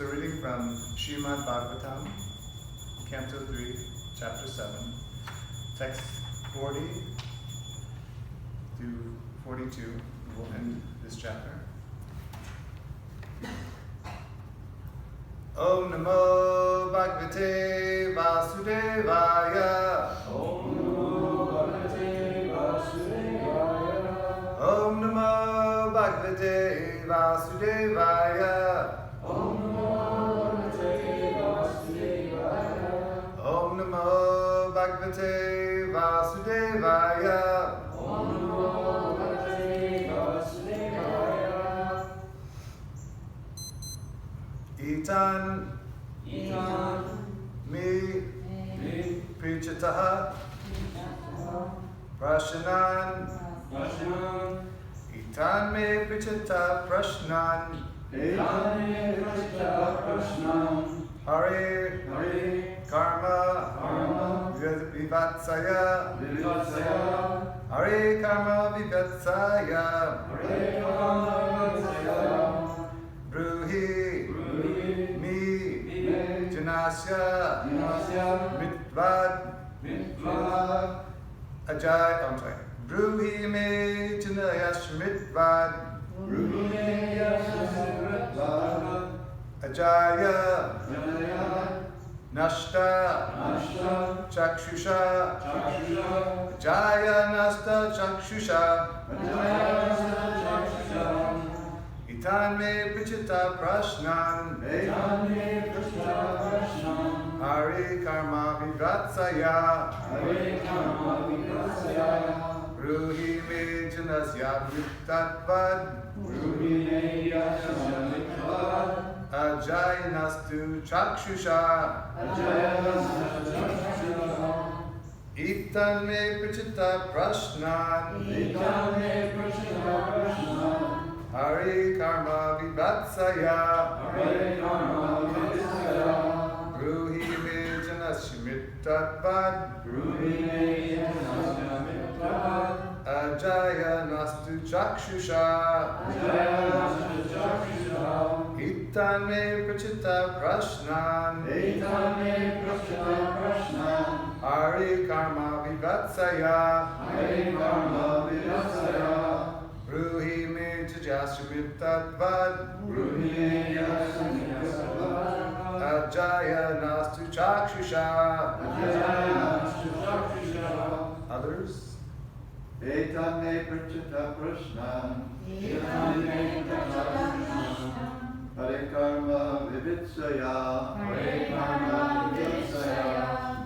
So reading from Srimad Bhagawatam, Canto 3, Chapter 7, text 40 through 42. We'll end this chapter. Om Namo Bhagavate Vasudevaya. Om Namo Bhagavate Vasudevaya. Om Namo Bhagavate Vasudevaya. Om Namo Bhagavate Vasudevaya. Om Namo Bhagavate Vasudevaya. Om Namo Bhagavate Vasudevaya. Itan me Prichataha Prashnan. Itan me Prichata Prashnan. Hare Karma Vivatsaya. Hare Karma Vivatsaya. Bruhi Mi Janasya Mitvad Ajay. I'm sorry. Bruhi Me Janasya Mitvad Ajaya Nashta Chakshusha Ajaya Nashta Chakshusha Itan Me Prichita Prashnan Hari Karma Vivatsaya Ruhi Me Janasya Vitatvad Ajay Nastu Chakshusha Itan Me Prichita Prashnan Hari Karma Vivatsaya Ruhi Me Janasya Ajaya Nastu Chakshusha Itan Me Prichita Prashnan Hari Karma Vivatsaya Ruhi Me Janasya Ajaya Nastu Chakshusha. Others? Etan me Prichita Prashnan Hare Karma Vivitsaya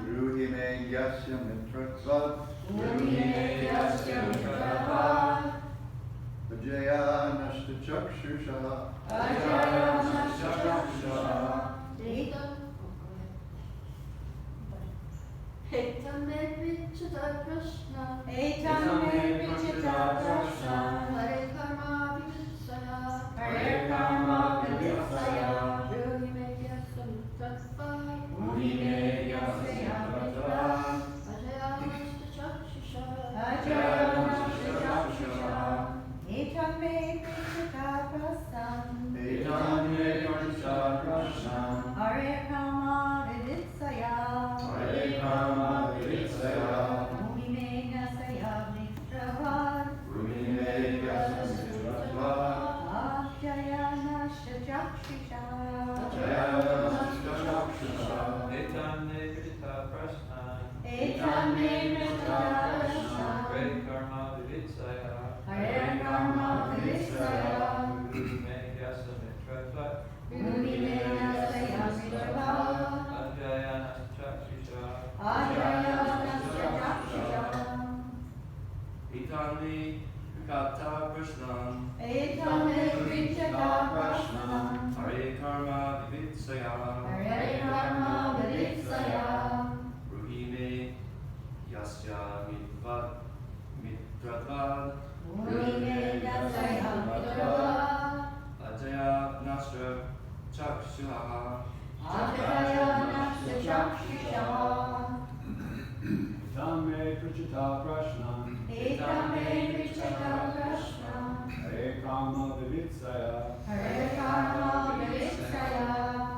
Ruhi Me Yasya Mitratvad Ajaya Nashta Chakshusha Etan me Prichita Prashna Hare Karma Vivatsaya Ruhi Me Yasya Mitratvad Ajaya Nashta Chakshusha Hare Karma Vivitsaya Bhumi Me Yasya Mitratvad Ajaya Nashta Chakshusha Etan me Prichita Prashnan Etan Me Prichita Hare Karma Vivitsaya Hare Karma Vivitsaya Ruhi Me Yasya Mitratvad Bhumi Me Yasya Mitratvad Ajaya Nashta Chakshusha Ajaya Nashta Chakshusha Itan me Prichita Prashnan Etan Me Prichita Prashna Hare Karma Vivitsaya Hare Karma Vivitsaya Ruhi Me Yasya Mitratvad Bhumi Me Yasya Mitratvad Ajaya Nashta Chakshusha Ajaya Nashta Chakshusha Etan me Prichita Prashnan Etan Me Prichita Prashna Hare Karma Vivitsaya Hare Karma Vivitsaya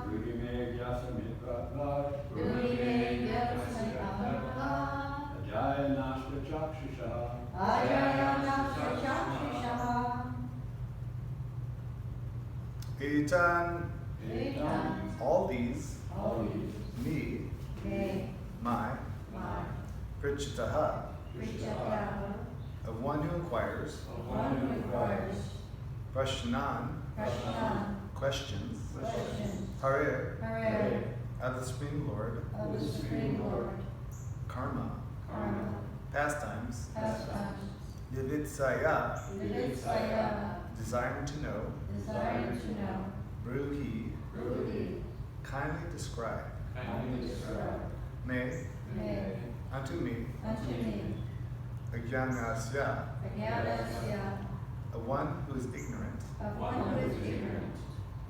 Etan, all these, me, my, Prichitaha, of one who inquires, Prashnan, questions, Hare, of the Supreme Lord, Karma, pastimes, Vivitsaya, desiring to know, Bruhi, kindly describe, May, unto me, Ajnanasya, of one who is ignorant,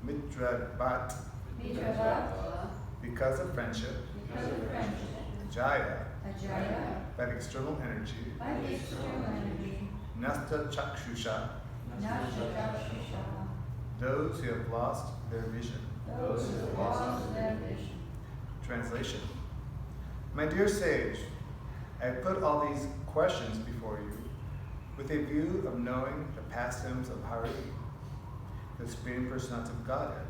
Mitrabat, because of friendship, Jaya, by the external energy, Nasta Chakshusha, those who have lost their vision. Translation. My dear sage, I have put all these questions before you with a view of knowing the pastimes of Hari, the Supreme Personality of Godhead.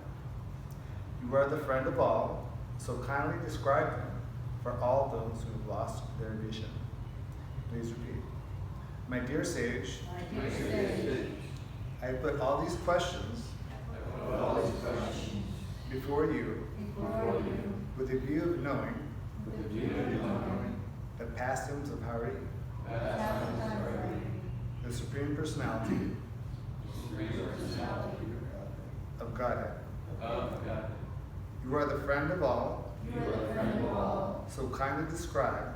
You are the friend of all, so kindly describe them for all those who have lost their vision. Please repeat. My dear sage, I have put all these questions before you with a view of knowing the pastimes of Hari, the Supreme Personality of Godhead. You are the friend of all, so kindly describe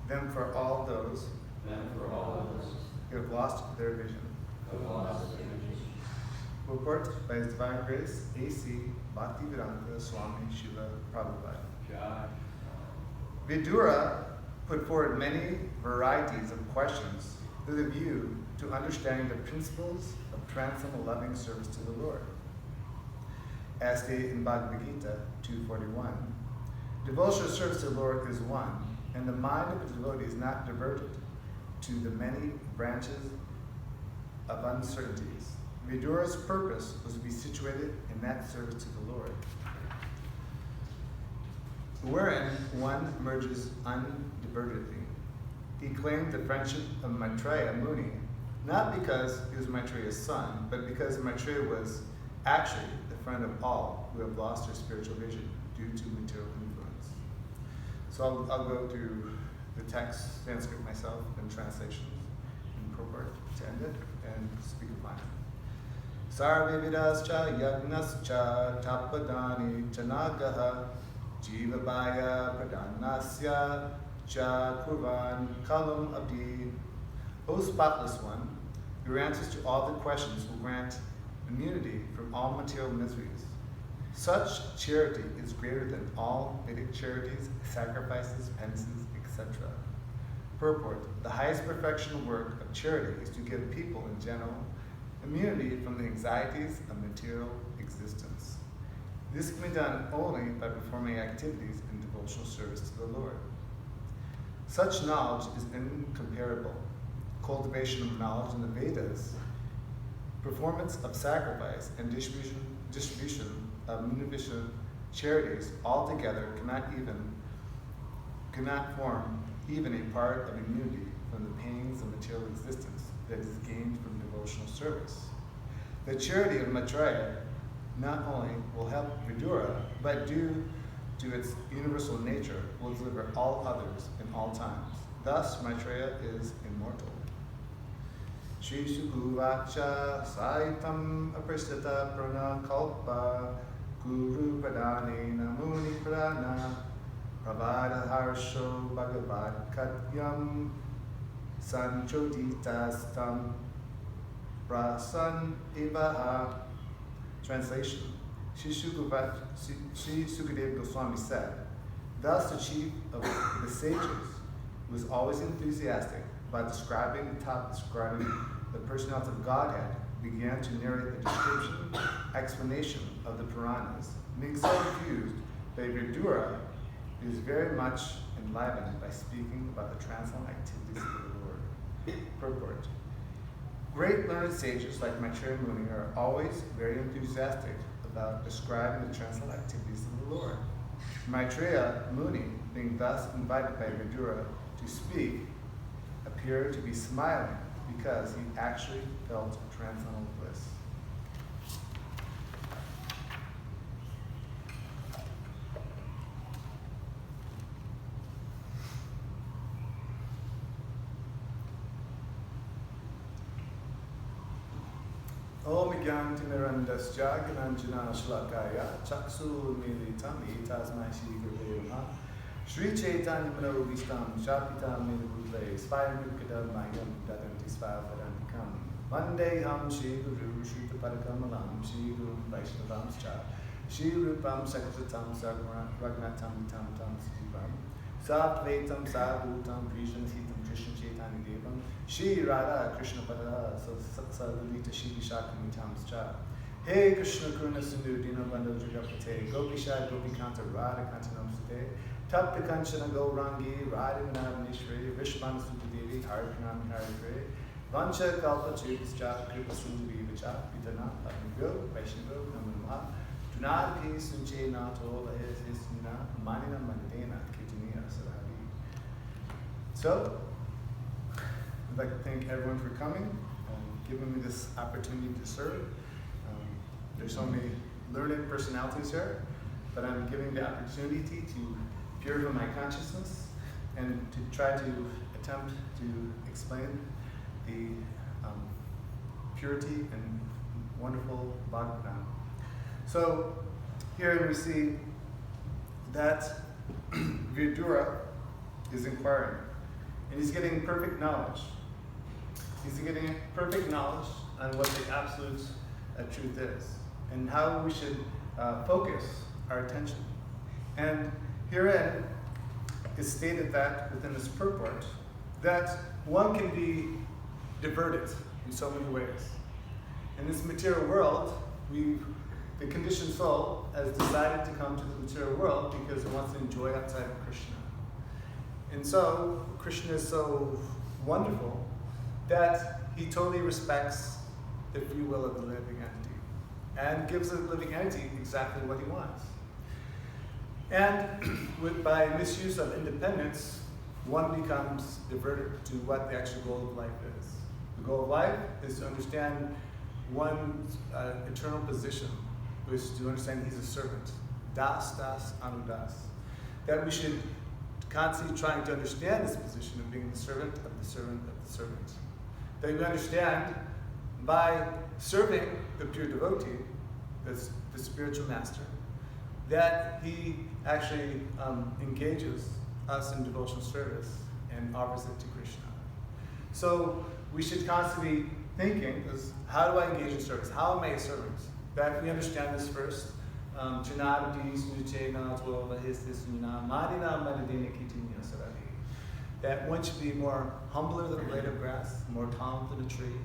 them for all those who have lost their vision. Report by His Divine Grace, A.C. Bhaktivedanta Swami Srila Prabhupada. Vidura put forward many varieties of questions with a view to understanding the principles of transcendental loving service to the Lord. As stated in Bhagavad Gita 2:41, devotional service to the Lord is one, and the mind of a devotee is not diverted to the many branches of uncertainties. Vidura's purpose was to be situated in that service to the Lord, wherein one emerges undivertedly. He claimed the friendship of Maitreya Muni, not because he was Maitreya's son, but because Maitreya was actually the friend of all who have lost their spiritual vision due to material influence. So I'll go through the text, Sanskrit myself, and translations and purport to end it, and speak of mine. Sarvividascha yagnascha tapadani chanagaha jivabaya pradanasya cha kurvan kalam abdi. O spotless one, your answers to all the questions will grant immunity from all material miseries. Such charity is greater than all Vedic charities, sacrifices, penances, etc. Purport: the highest perfectional work of charity is to give people in general immunity from the anxieties of material existence. This can be done only by performing activities in devotional service to the Lord. Such knowledge is incomparable. Cultivation of knowledge in the Vedas, performance of sacrifice, and distribution of munificent charities altogether cannot form even a part of immunity from the pains of material existence that is gained from devotional service. The charity of Maitreya not only will help Vidura, but due to its universal nature, will deliver all others in all times. Thus, Maitreya is immortal. Shri Sukuvacha Saitam Apristata Prana Kalpa Guru Pradane Namuni Pradana Pravada Harsho Bhagavad Katyam Sanchoditastam Prasan Evaha. Translation. Sri Sukadeva Goswami said, thus the chief of the sages, who was always enthusiastic about describing the personality of Godhead, began to narrate the description, explanation of the Puranas. Being so confused, Vidura is very much enlivened by speaking about the transcendental activities of the Lord. Purport. Great learned sages like Maitreya Muni are always very enthusiastic about describing the transcendental activities of the Lord. Maitreya Muni, being thus invited by Vidura to speak, appeared to be smiling because he actually felt transcendental bliss. Om Gyantimirandasya Gyananjana Shlakaya Chaksu Militam Etasmai Shri Gurve Namaha Shri Chaitanya Manovistam Shapitam Nilabhutle Svayamukadam Mayam Dadanti Svavadantikam Vandeham Shri Guru Shri Tapadakamalam Shri Guru Vaishnavamscha Shri Rupam Sakratam Ragnatam Tam Tam Sivam Sattvetam Sadhutam Krishnasitam Krishna Chaitanya Devam Shri Radha Krishna Pada Sadhulita Shri Shakamitam Scha Hey Krishna Kurna Sindhu Dina Bando Jagapate Gopisha Gopikanta Radha Kantanam Sute Tapta Kanchana Gaurangi Radha Navnishri Vishman Sudadevi Harikanam Harikre Vancha Kalpa Chudischa Kripa Sundari Vicha Pitana Padmigo Vaishnago Namunama Tunadki Sunche Nato Lahis Nina Manina Mandena Kitania Saradi. So, I'd like to thank everyone for coming and giving me this opportunity to serve. There's so many learned personalities here, but I'm giving the opportunity to purify my consciousness and to try to attempt to explain the purity and wonderful Bhagawatam. So here we see that Vidura is inquiring, and he's getting perfect knowledge. He's getting perfect knowledge on what the absolute truth is, and how we should focus our attention. And herein is stated that within this purport, that one can be diverted in so many ways. In this material world, the conditioned soul has decided to come to the material world because it wants to enjoy outside of Krishna. And so, Krishna is so wonderful that he totally respects the free will of the living entity and gives the living entity exactly what he wants. And by misuse of independence, one becomes diverted to what the actual goal of life is. The goal of life is to understand one's eternal position, which is to understand he's a servant. Das, das, anudas. That we should constantly trying to understand this position of being the servant of the servant of the servant. That we understand by serving the pure devotee, the spiritual master, that he actually engages us in devotional service and offers it to Krishna. So we should constantly be thinking, how do I engage in service? How am I a servant? That we understand this first. That one should be more humbler than a blade of grass, more calm than a tree,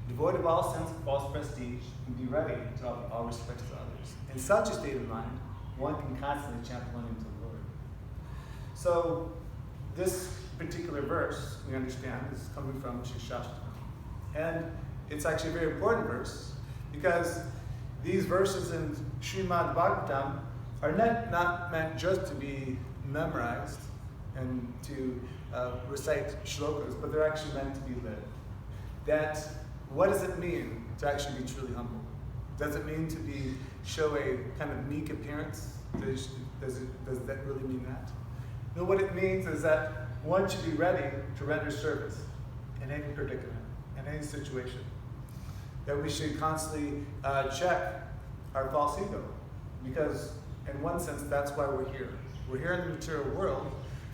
devoid of all sense of false prestige, and be ready to offer all respect to others. In such a state of mind, one can constantly chant one into the Lord. So, this particular verse, we understand, is coming from Shikshastra. And it's actually a very important verse, because these verses in Srimad Bhagawatam are not meant just to be memorized and to recite shlokas, but they're actually meant to be lived. That, what does it mean to actually be truly humble? Does it mean to show a kind of meek appearance? Does that really mean that? No, what it means is that one should be ready to render service in any predicament, in any situation. That we should constantly check our false ego, because in one sense, that's why we're here. We're here in the material world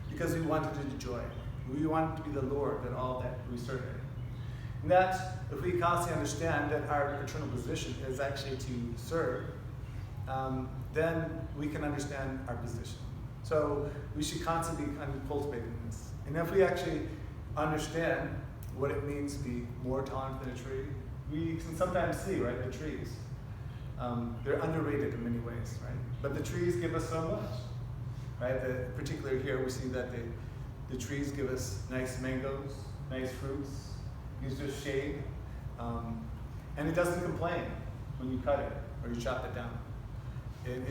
because we wanted to enjoy. We wanted to be the Lord in all that we serve. And that if we constantly understand that our eternal position is actually to serve, then we can understand our position. So we should constantly be cultivating this. And if we actually understand what it means to be more tolerant than a tree, we can sometimes see, right, the trees. They're underrated in many ways, right? But the trees give us so much, right? Particularly here, we see that the trees give us nice mangoes, nice fruits, gives us shade. And it doesn't complain when you cut it or you chop it down. It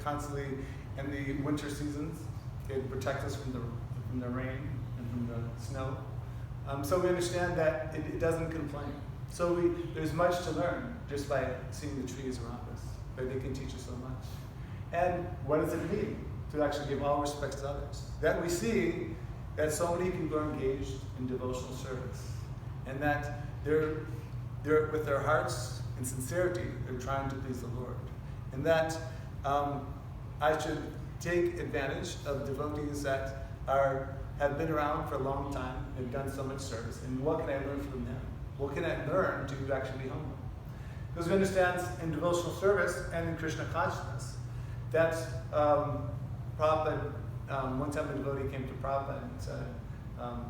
constantly, in the winter seasons, it protects us from the rain and from the snow. So we understand that it doesn't complain. So there's much to learn just by seeing the trees around us, but they can teach us so much. And what does it mean to actually give all respects to others? That we see that so many people are engaged in devotional service, and that they're with their hearts and sincerity, they're trying to please the Lord. And that I should take advantage of devotees that have been around for a long time, have done so much service, and what can I learn from them? What can I learn to actually be humble? Because we understand in devotional service and in Krishna consciousness that Prabhupada, one time a devotee came to Prabhupada and said,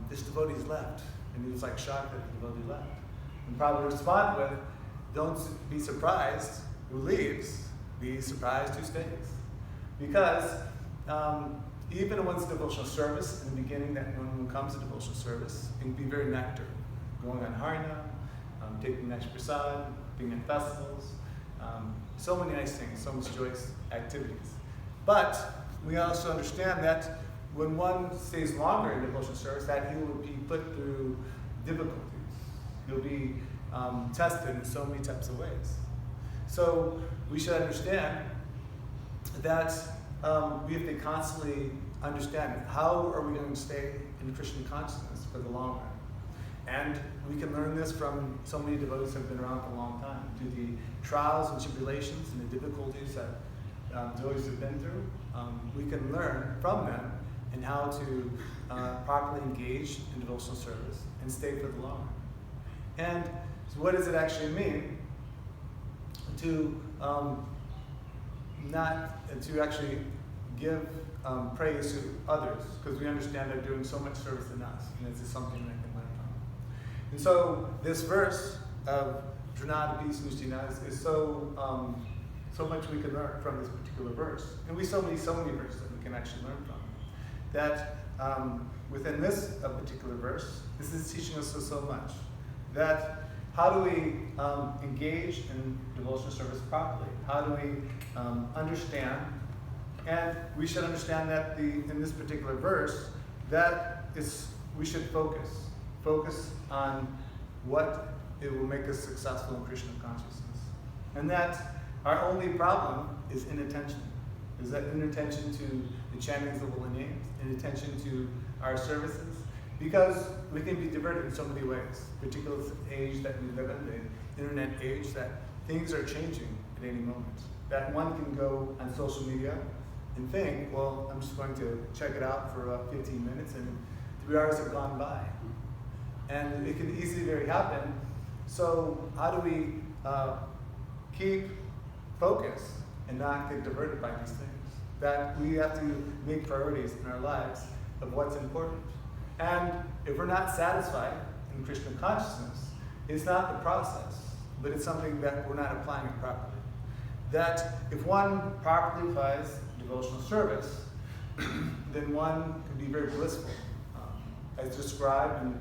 this devotee's left. And he was like shocked that the devotee left. And Prabhupada responded with, don't be surprised who leaves, be surprised who stays. Because even in one's devotional service, in the beginning, that when one comes to devotional service, it can be very nectar. Going on Harna, taking Nesh Prasad, being at festivals, so many nice things, so much joyous activities. But we also understand that when one stays longer in devotional service, that he will be put through difficulties. He'll be tested in so many types of ways. So we should understand that we have to constantly understand how are we going to stay in Krishna consciousness for the long run. And we can learn this from so many devotees who have been around for a long time, through the trials and tribulations and the difficulties that devotees have been through. We can learn from them and how to properly engage in devotional service and stay for the long run. And so what does it actually mean to to actually give praise to others? Because we understand they're doing so much service in us, and this is something that can learn from. And so this verse of Trinada Peace Nishtina is so much we can learn from this particular verse. And we so many verses that we can actually learn from. That within this particular verse, this is teaching us so much. That how do we engage in devotional service properly? How do we understand? And we should understand that in this particular verse, we should focus on what it will make us successful in Krishna consciousness. And that our only problem is inattention. Is that inattention to the chantings of the holy names, inattention to our services? Because we can be diverted in so many ways, particularly the age that we live in, the internet age, that things are changing at any moment. That one can go on social media and think, well, I'm just going to check it out for 15 minutes and 3 hours have gone by. And it can easily happen. So how do we keep focus and not get diverted by these things? That we have to make priorities in our lives of what's important. And if we're not satisfied in Krishna consciousness, it's not the process, but it's something that we're not applying it properly. That if one properly applies devotional service, then one can be very blissful. As described in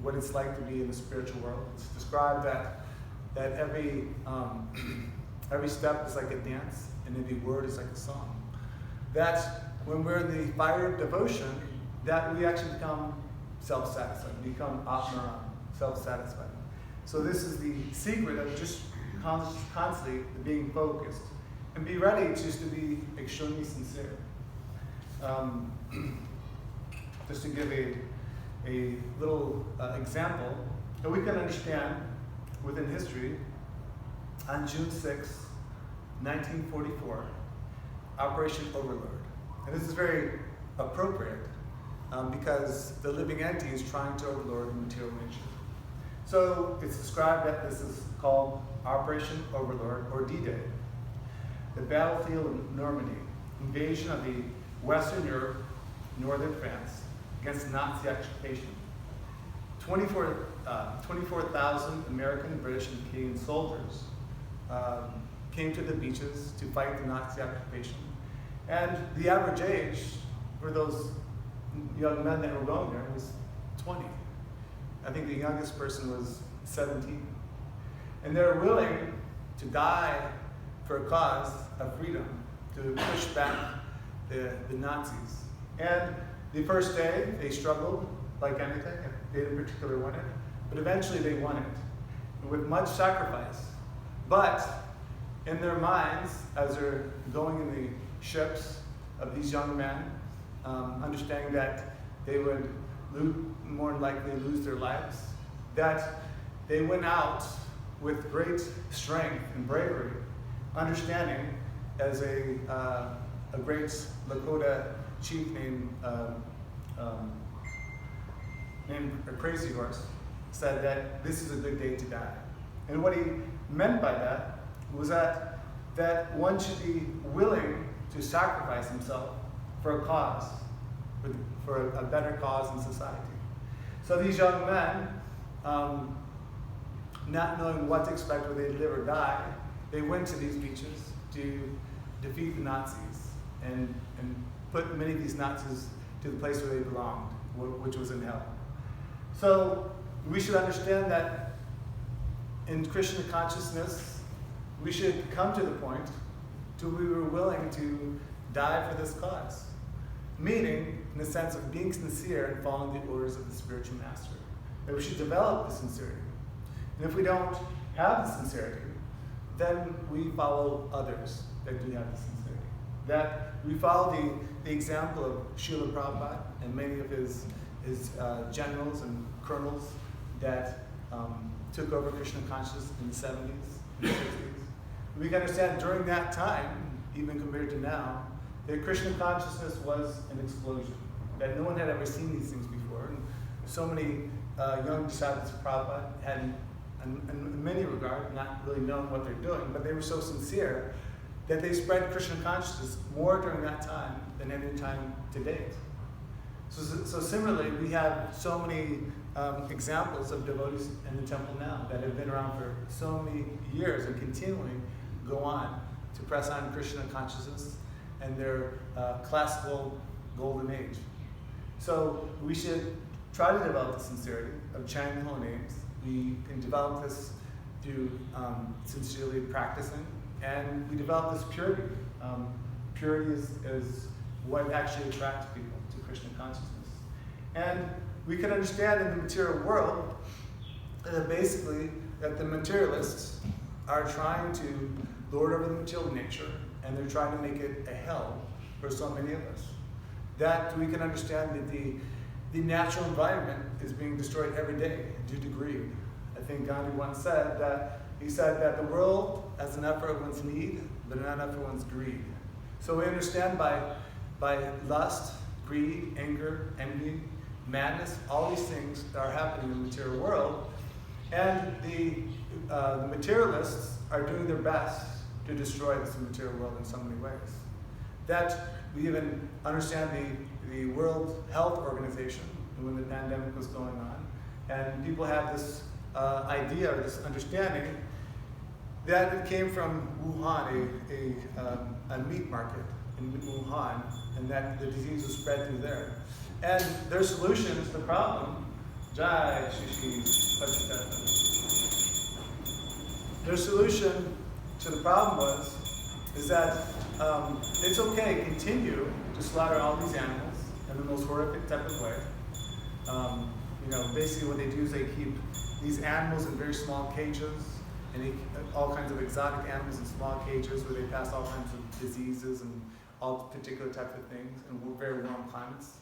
what it's like to be in the spiritual world, it's described that every step is like a dance, and every word is like a song. That when we're in the fire of devotion, that we actually become self-satisfied, become Atmaram, self-satisfied. So this is the secret of just constantly being focused and be ready just to be extremely sincere. Just to give a little example that we can understand within history, on June 6, 1944, Operation Overlord. And this is very appropriate because the living entity is trying to overlord material nature. So it's described that this is called Operation Overlord, or D-Day. The battlefield of Normandy, invasion of the Western Europe, northern France, against Nazi occupation. 24,000 American, British, and Canadian soldiers came to the beaches to fight the Nazi occupation. And the average age for those young men that were going there was 20. I think the youngest person was 17. And they're willing to die for a cause of freedom, to push back the Nazis. And the first day, they struggled like anything. They didn't particularly win it. But eventually they won it, with much sacrifice. But in their minds, as they're going in the ships of these young men, understanding that they would more likely lose their lives, that they went out with great strength and bravery, understanding as a great Lakota chief named Crazy Horse said that this is a good day to die. And what he meant by that was that one should be willing to sacrifice himself for a cause, for a better cause in society. So these young men, not knowing what to expect, whether they'd live or die, they went to these beaches to defeat the Nazis and put many of these Nazis to the place where they belonged, which was in hell. So we should understand that in Krishna consciousness, we should come to the point to we were willing to die for this cause. Meaning, in the sense of being sincere and following the orders of the spiritual master. That we should develop the sincerity. And if we don't have the sincerity, then we follow others that do have the sincerity. That we follow the example of Srila Prabhupada and many of his generals and colonels that took over Krishna consciousness in the 70s and 60s. We can understand during that time, even compared to now, that Krishna consciousness was an explosion. That no one had ever seen these things before. And so many young disciples of Prabhupada had, in many regards, not really known what they're doing, but they were so sincere that they spread Krishna consciousness more during that time than any time to date. So similarly, we have so many examples of devotees in the temple now that have been around for so many years and continually go on to press on Krishna consciousness and their classical golden age. So we should try to develop the sincerity of chanting the holy names. We can develop this through sincerely practicing, and we develop this purity. Purity is what actually attracts people to Krishna consciousness. And we can understand in the material world that basically that the materialists are trying to lord over the material nature, and they're trying to make it a hell for so many of us. That we can understand that the natural environment is being destroyed every day due to greed. I think Gandhi once said that the world has enough for everyone's need, but not enough for one's greed. So we understand by lust, greed, anger, envy, madness, all these things that are happening in the material world, and the materialists are doing their best to destroy this material world in so many ways. That we even understand the World Health Organization when the pandemic was going on, and people have this idea or this understanding that it came from Wuhan, a meat market in Wuhan, and that the disease was spread through there. And their solution to the problem, Jai Shishi Pachitata. Their solution to the problem is that it's okay, continue to slaughter all these animals in the most horrific type of way. Basically what they do is they keep these animals in very small cages, and all kinds of exotic animals in small cages where they pass all kinds of diseases and all particular types of things in very warm climates.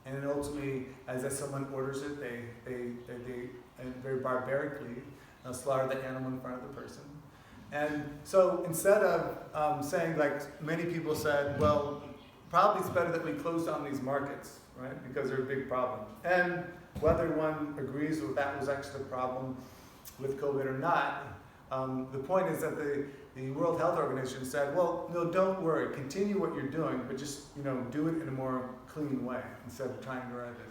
And then ultimately, as someone orders it, they very barbarically slaughter the animal in front of the person. And so instead of saying, like many people said, well, probably it's better that we close down these markets, right? Because they're a big problem. And whether one agrees with that was actually a problem with COVID or not, the point is that the World Health Organization said, well, no, don't worry, continue what you're doing, but just do it in a more clean way instead of trying to write it.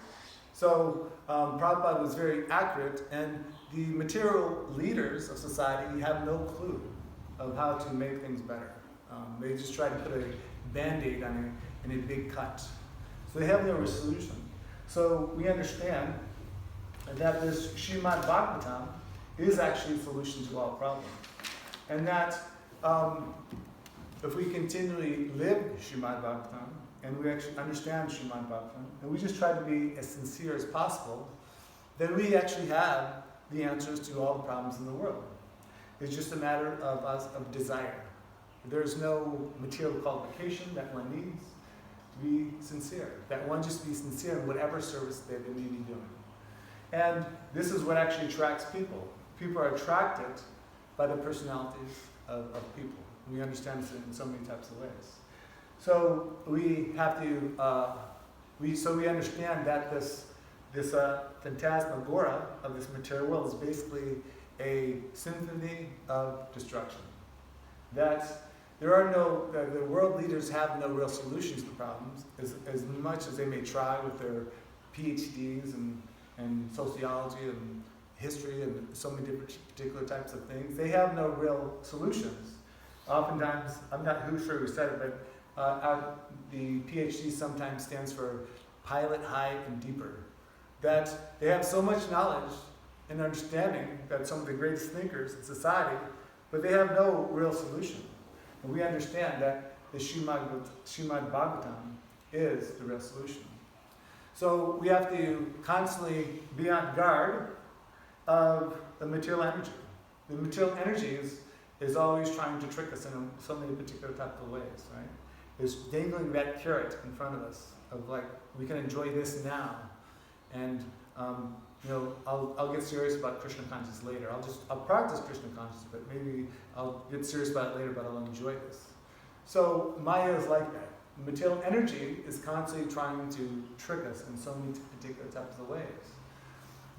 So Prabhupada was very accurate, and the material leaders of society have no clue of how to make things better. They just try to put a Band-Aid on a big cut. So they have no solution. So we understand that this Srimad Bhagavatam is actually a solution to all problems. And that if we continually live Srimad Bhagavatam, and we actually understand Srimad Bhagavatam, and we just try to be as sincere as possible, then we actually have the answers to all the problems in the world. It's just a matter of desire. There's no material qualification that one needs to be sincere. That one just be sincere in whatever service they may be doing. And this is what actually attracts people. People are attracted by the personalities of people. We understand this in so many types of ways. So we have to, we understand that this phantasmagoria of this material world is basically a symphony of destruction. That there are no, the world leaders have no real solutions to problems, as much as they may try with their PhDs and sociology and history and so many different particular types of things. They have no real solutions. Oftentimes, I'm not sure who said it, but the PhD sometimes stands for pilot, high, and deeper. That they have so much knowledge and understanding that some of the greatest thinkers in society, but they have no real solution. And we understand that the Srimad Bhagavatam is the real solution. So we have to constantly be on guard of the material energy. The material energy is always trying to trick us in so many particular types of ways, right? It's dangling that carrot in front of us of like, we can enjoy this now. And I'll get serious about Krishna consciousness later. I'll practice Krishna consciousness, but maybe I'll get serious about it later, but I'll enjoy this. So Maya is like that. Material energy is constantly trying to trick us in so many particular types of ways.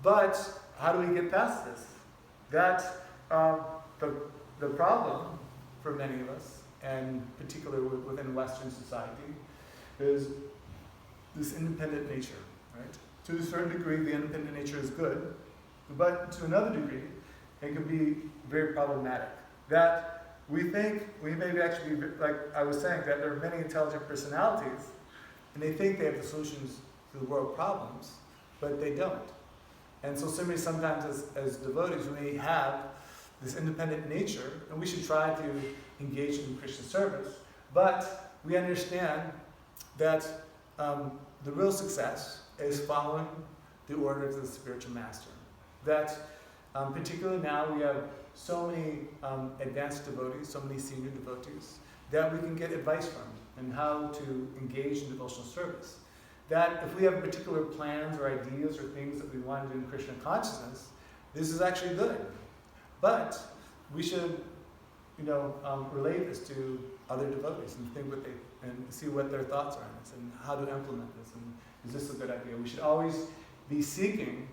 But how do we get past this? That the problem for many of us, and particularly within Western society, is this independent nature, right? To a certain degree, the independent nature is good, but to another degree, it can be very problematic. That we think, we may actually be, like I was saying, that there are many intelligent personalities, and they think they have the solutions to the world problems, but they don't. And so similarly, sometimes as devotees, we have this independent nature, and we should try to engage in Krishna service, but we understand that the real success is following the orders of the spiritual master. That particularly now we have so many advanced devotees, so many senior devotees, that we can get advice from and how to engage in devotional service. That if we have particular plans or ideas or things that we want to do in Krishna consciousness, this is actually good. But we should, relate this to other devotees and think and see what their thoughts are on this and how to implement this. And is this a good idea? We should always be seeking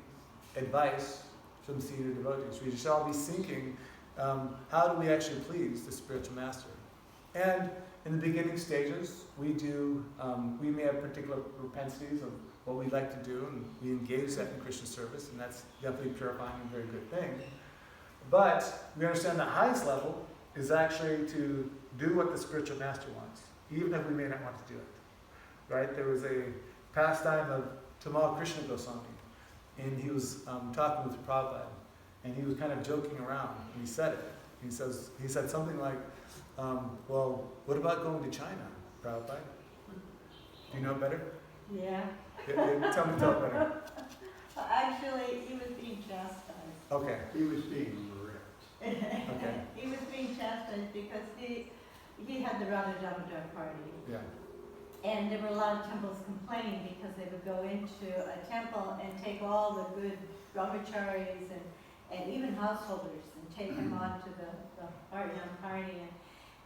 advice from senior devotees. We should all be seeking how do we actually please the spiritual master. And in the beginning stages, we may have particular propensities of what we like to do, and we engage that in Krishna service, and that's definitely purifying and a very good thing. But we understand the highest level is actually to do what the spiritual master wants, even if we may not want to do it. Right? There was a pastime of Tamal Krishna Goswami, and he was talking with Prabhupada, and he was kind of joking around, and he said it. He said something like, well, what about going to China, Prabhupada? Do you know better? Yeah. Tell me better. Well, actually, he was being chastised. Okay. He was being ripped. Okay. He was being chastised because he had the Radha Damodar party. Yeah. And there were a lot of temples complaining because they would go into a temple and take all the good brahmacharis and even householders and take them on to the party.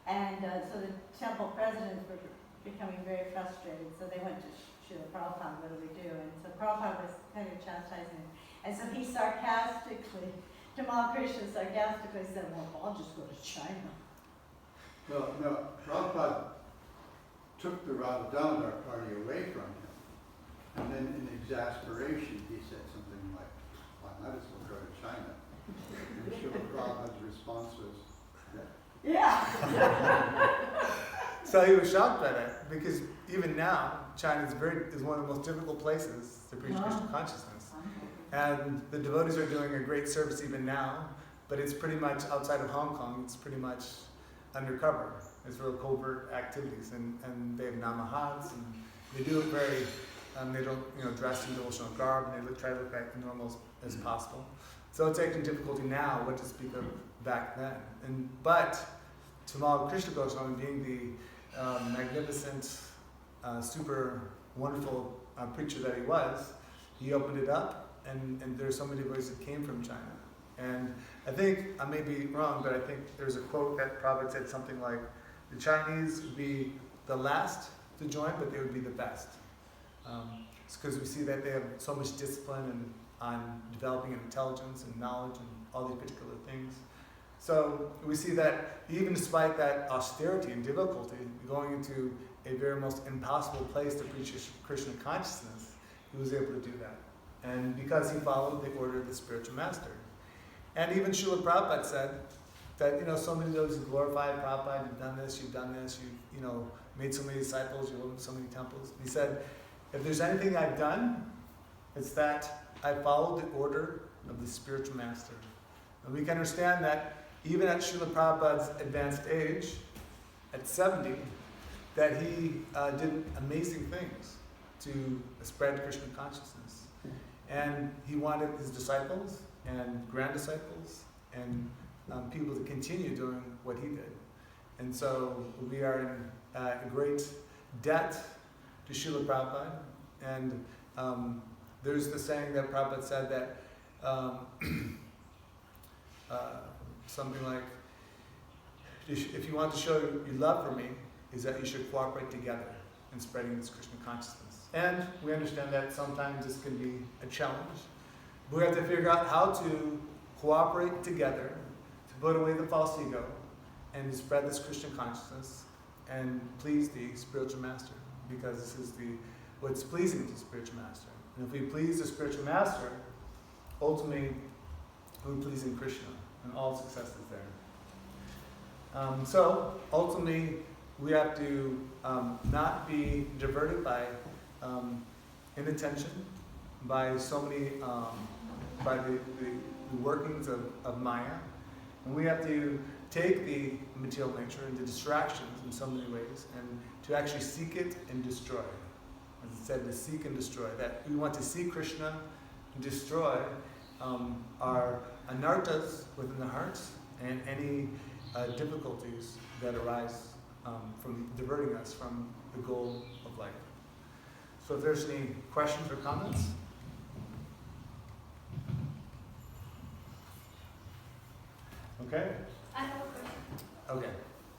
And so the temple presidents were becoming very frustrated. So they went to Srila Prabhupada, what do we do? And so Prabhupada was kind of chastising him. And so he sarcastically, Tamal Krishna sarcastically said, well, I'll just go to China. No, Prabhupada took the Radha Damodar party away from him. And then in exasperation, he said something like, well, I might as well go to China. And Srila Prabhupada's response was, Yeah. So he was shocked by that, because even now, China is one of the most difficult places to preach Krishna consciousness. And the devotees are doing a great service even now, but it's pretty much outside of Hong Kong, it's pretty much undercover. It's real covert activities, and they have namahats, and they do it very, they don't dress in devotional garb, and they try to look like normal as possible. So it's taking difficulty now, what to speak of back then. But Tamal Krishna Goswami, being the magnificent, super wonderful preacher that he was, he opened it up, and there's so many devotees that came from China. And I think, I may be wrong, but I think there's a quote that Prabhupada said something like, the Chinese would be the last to join, but they would be the best. It's because we see that they have so much discipline on developing intelligence and knowledge and all these particular things. So we see that even despite that austerity and difficulty, going into a very most impossible place to preach Krishna consciousness, he was able to do that. And because he followed the order of the spiritual master. And even Srila Prabhupada said that, so many of those who glorify Prabhupada, you've done this, you've made so many disciples, you've opened so many temples. He said, if there's anything I've done, it's that I followed the order of the spiritual master. And we can understand that even at Srila Prabhupada's advanced age, at 70, that he did amazing things to spread Krishna consciousness. And he wanted his disciples and grand disciples and people to continue doing what he did. And so we are in a great debt to Srila Prabhupada. And there's the saying that Prabhupada said that something like, if you want to show your love for me, is that you should cooperate together in spreading this Krishna consciousness. And we understand that sometimes this can be a challenge. But we have to figure out how to cooperate together to put away the false ego and to spread this Krishna consciousness and please the spiritual master, because this is what's pleasing to the spiritual master. And if we please the spiritual master, ultimately we're pleasing Krishna, and all success is there. So ultimately we have to not be diverted by inattention, by so many, by the workings of Maya. And we have to take the material nature into distractions in so many ways, and to actually seek it and destroy. As it said, to seek and destroy. That we want to see Krishna and destroy our anarthas within the hearts and any difficulties that arise from diverting us from the goal of life. So if there's any questions or comments? Okay? I have a question. Okay,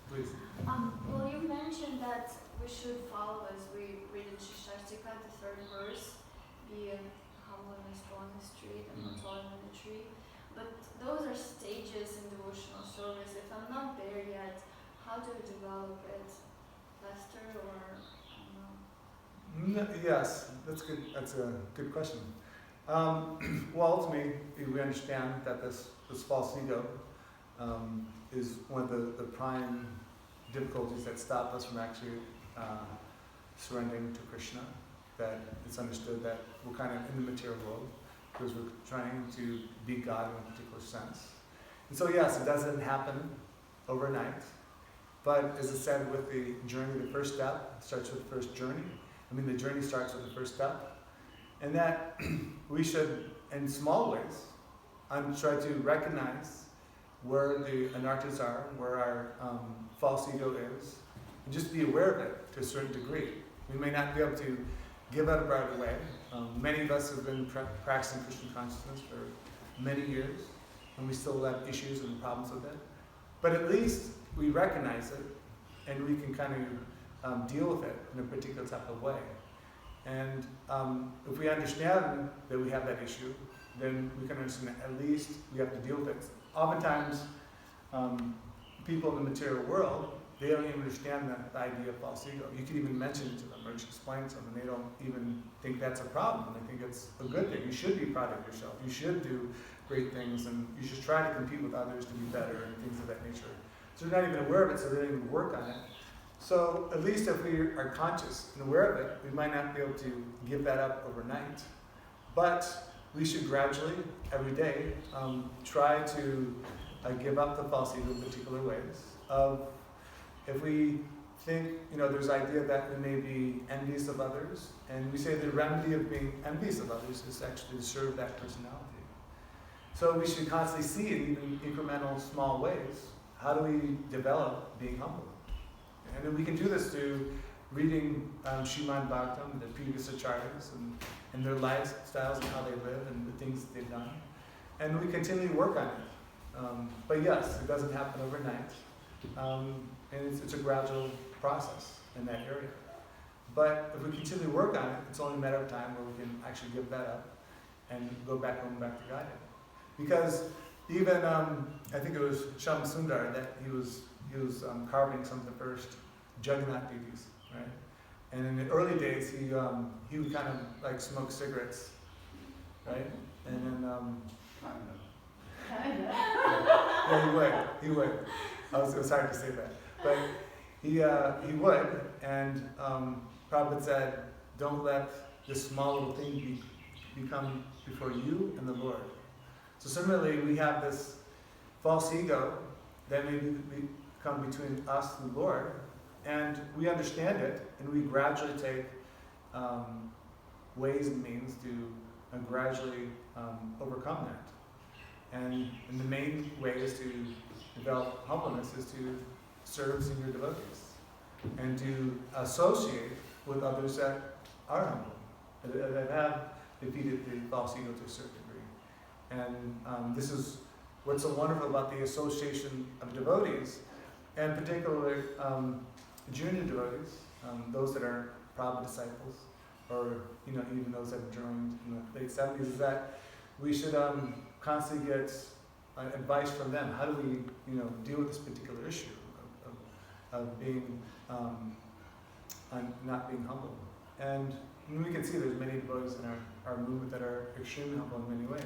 please. Well, you mentioned that we should follow, as we read in Shishtastika, the third verse, be humble and slow on the street and not tall on the tree. But those are stages in devotional service. If I'm not there yet, how do we develop it? Faster or, I don't know? Yes, that's good. That's a good question. Well, ultimately, we understand that this false ego is one of the prime difficulties that stop us from actually surrendering to Krishna. That it's understood that we're kind of in the material world because we're trying to be God in a particular sense. And so yes, it doesn't happen overnight. But as I said, with the journey, the first step starts with the first journey. The journey starts with the first step. And that we should, in small ways, try to recognize where the anarthas are, where our false ego is, and just be aware of it to a certain degree. We may not be able to give up right away. Many of us have been practicing Krishna consciousness for many years, and we still have issues and problems with it. But at least we recognize it, and we can kind of deal with it in a particular type of way. And if we understand that we have that issue, then we can understand that at least we have to deal with it. Oftentimes, people in the material world, they don't even understand the idea of false ego. You can even mention it to them or just explain it to them, and they don't even think that's a problem. They think it's a good thing. You should be proud of yourself. You should do great things, and you should try to compete with others to be better and things of that nature. So they're not even aware of it, so they don't even work on it. So at least if we are conscious and aware of it, we might not be able to give that up overnight. But we should gradually, every day, try to give up the false ego in particular ways. If we think, there's idea that we may be envious of others, and we say the remedy of being envious of others is actually to serve that personality. So we should constantly see in even incremental, small ways, how do we develop being humble? And then we can do this through reading Srimad Bhagawatam, the previous acharyas, and their lifestyles and how they live and the things that they've done. And we continually work on it. But yes, it doesn't happen overnight. And it's a gradual process in that area. But if we continue to work on it, it's only a matter of time where we can actually give that up and go back home, back to Godhead. Because even, I think it was Sham Sundar that he was carving some of the first Jagannath deities, right? And in the early days, he would kind of like smoke cigarettes, right? And then, Kind of. yeah, he would. It was hard to say that. But he would, and Prabhupada said, don't let this small little thing become before you and the Lord. So similarly, we have this false ego that may come between us and the Lord, and we understand it, and we gradually take ways and means to gradually overcome that. And the main way is to develop humbleness is to serve senior devotees and to associate with others that are humble, that have defeated the false ego to a certain degree. And this is what's so wonderful about the association of devotees, and particularly junior devotees, those that are Prabhupada disciples, or even those that have joined in the late 70s, is that we should constantly get advice from them. How do we, deal with this particular issue of being not being humble? And we can see there's many devotees in our movement that are extremely humble in many ways.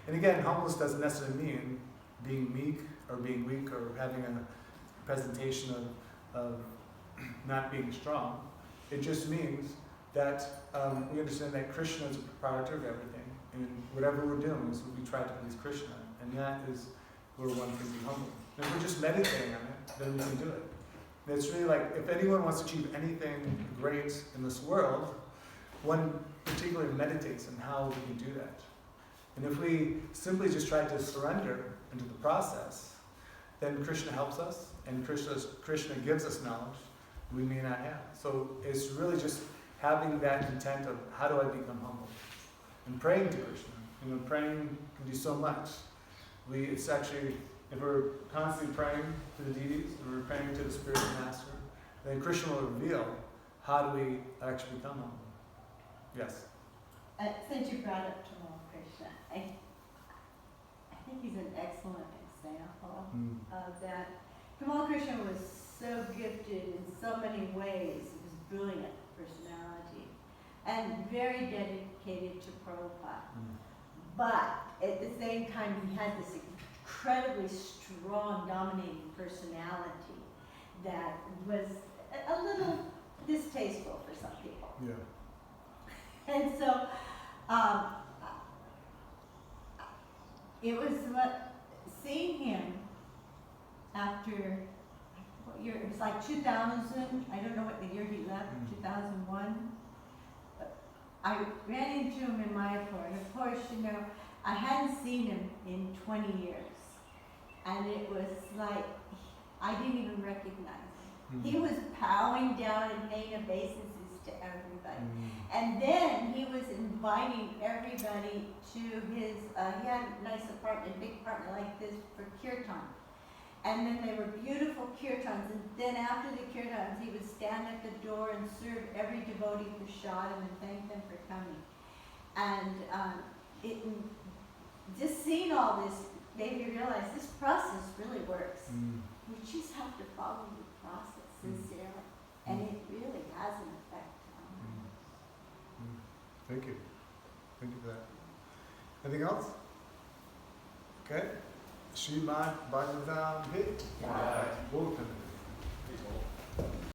And again, humbleness doesn't necessarily mean being meek or being weak or having a presentation of not being strong. It just means that we understand that Krishna is a proprietor of everything, and whatever we're doing is we try to please Krishna, and that is where one can be humble. And if we're just meditating on it, then we can do it. And it's really like, if anyone wants to achieve anything great in this world, one particularly meditates on how we can do that. And if we simply just try to surrender into the process, then Krishna helps us, and Krishna gives us knowledge we may not have. So it's really just having that intent of how do I become humble? And praying to Krishna. Praying can do so much. It's actually, if we're constantly praying to the deities, and we're praying to the spiritual master, then Krishna will reveal how do we actually become humble. Yes? Since you brought up Tamal Krishna, I think he's an excellent example of that. Tamal Krishna was so gifted in so many ways. He was a brilliant personality and very dedicated to Prabhupada. But at the same time, he had this incredibly strong, dominating personality that was a little distasteful for some people. Yeah. And so, it was seeing him after, what year, it was like 2000, I don't know what the year he left, 2001. I ran into him in Mayapur, and of course, I hadn't seen him in 20 years. And it was like, I didn't even recognize him. He was bowing down and paying obeisances to everybody. And then he was inviting everybody to his, he had a nice apartment, big apartment like this for Kirtan. And then they were beautiful Kirtans. And then after the Kirtans, he would stand at the door and serve every devotee prasadam and thank them for coming. And just seeing all this made me realize this process really works. We just have to follow the process sincerely. And it really has an effect on us. Thank you. Thank you for that. Anything else? Okay. Srimad Bhagawatam hit. Welcome.